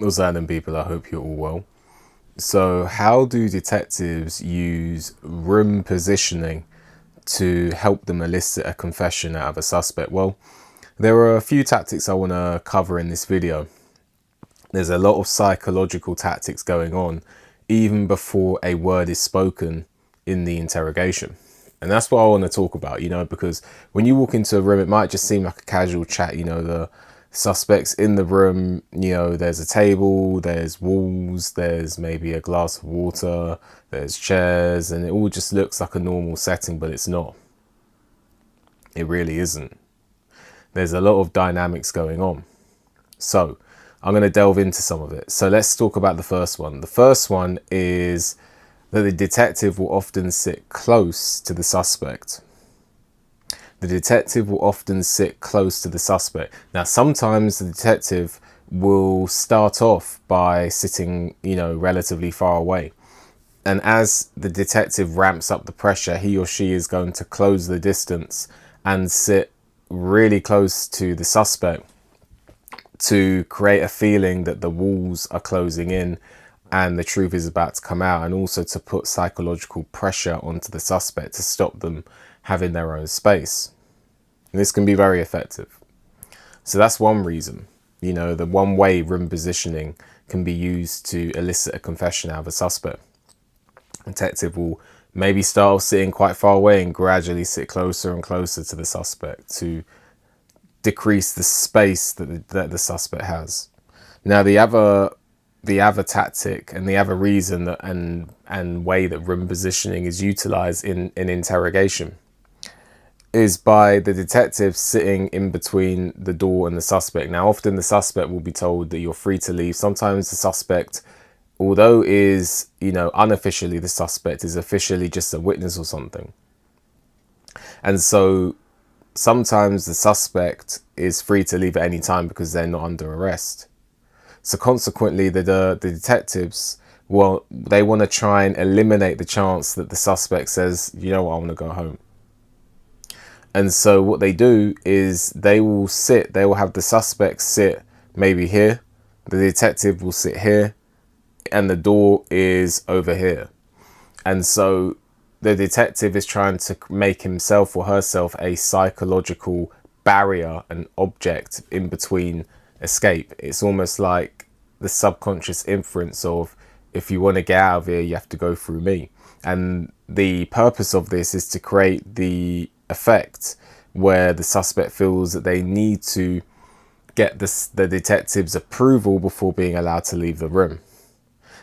What's happening, people? I hope you're all well. So, how do detectives use room positioning to help them elicit a confession out of a suspect? Well, there are a few tactics I want to cover in this video. There's a lot of psychological tactics going on even before a word is spoken in the interrogation. And that's what I want to talk about, because when you walk into a room, it might just seem like a casual chat. The suspects in the room, there's a table, there's walls, there's maybe a glass of water, there's chairs, and it all just looks like a normal setting, but it's not. It really isn't. There's a lot of dynamics going on. So I'm going to delve into some of it. So let's talk about the first one. The first one is that the detective will often sit close to the suspect. The detective will often sit close to the suspect. Now, sometimes the detective will start off by sitting, relatively far away. And as the detective ramps up the pressure, he or she is going to close the distance and sit really close to the suspect to create a feeling that the walls are closing in and the truth is about to come out, and also to put psychological pressure onto the suspect to stop them having their own space. And this can be very effective. So that's one reason, the one way room positioning can be used to elicit a confession out of a suspect. The detective will maybe start off sitting quite far away and gradually sit closer and closer to the suspect to decrease the space that the suspect has. Now, the other tactic and the other reason that and way that room positioning is utilized in interrogation is by the detective sitting in between the door and the suspect. Now, often the suspect will be told that you're free to leave. Sometimes the suspect, although is, unofficially the suspect, is officially just a witness or something. And so sometimes the suspect is free to leave at any time because they're not under arrest. So consequently, the detectives, they want to try and eliminate the chance that the suspect says, I want to go home. And so what they do is they will have the suspect sit maybe here, the detective will sit here, and the door is over here. And so the detective is trying to make himself or herself a psychological barrier, an object in between escape. It's almost like the subconscious inference of, if you want to get out of here, you have to go through me. And the purpose of this is to create the effect where the suspect feels that they need to get the detective's approval before being allowed to leave the room.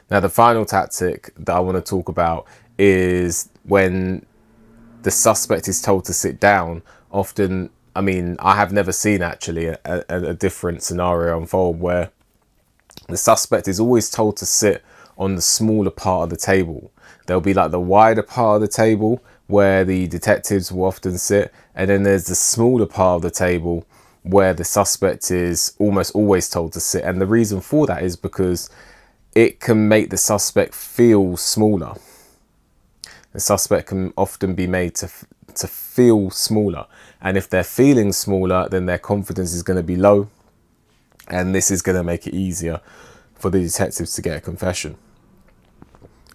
Now, the final tactic that I want to talk about is when the suspect is told to sit down. Often, I have never seen actually a different scenario unfold where the suspect is always told to sit on the smaller part of the table. There'll be like the wider part of the table where the detectives will often sit, and then there's the smaller part of the table where the suspect is almost always told to sit. And the reason for that is because it can make the suspect feel smaller. The suspect can often be made to feel smaller, and if they're feeling smaller, then their confidence is going to be low, and this is going to make it easier for the detectives to get a confession.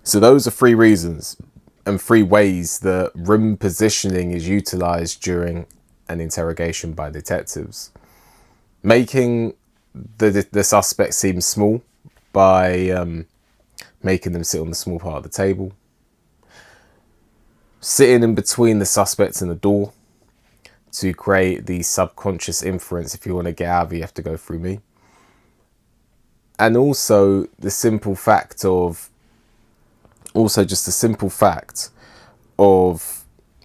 So those are 3 reasons and 3 ways that room positioning is utilized during an interrogation by detectives. Making the suspect seem small by making them sit on the small part of the table. Sitting in between the suspects and the door to create the subconscious inference, if you want to get out of it, you have to go through me. And also the simple fact of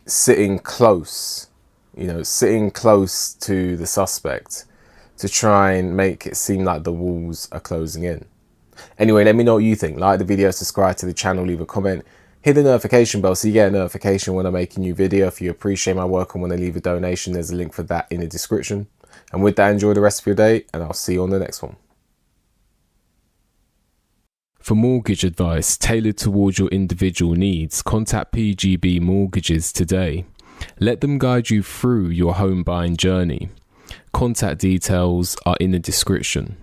sitting close, sitting close to the suspect to try and make it seem like the walls are closing in. Anyway, let me know what you think. Like the video, subscribe to the channel, leave a comment, hit the notification bell so you get a notification when I make a new video. If you appreciate my work and want to leave a donation, there's a link for that in the description. And with that, enjoy the rest of your day, and I'll see you on the next one. For mortgage advice tailored towards your individual needs, contact PGB Mortgages today. Let them guide you through your home buying journey. Contact details are in the description.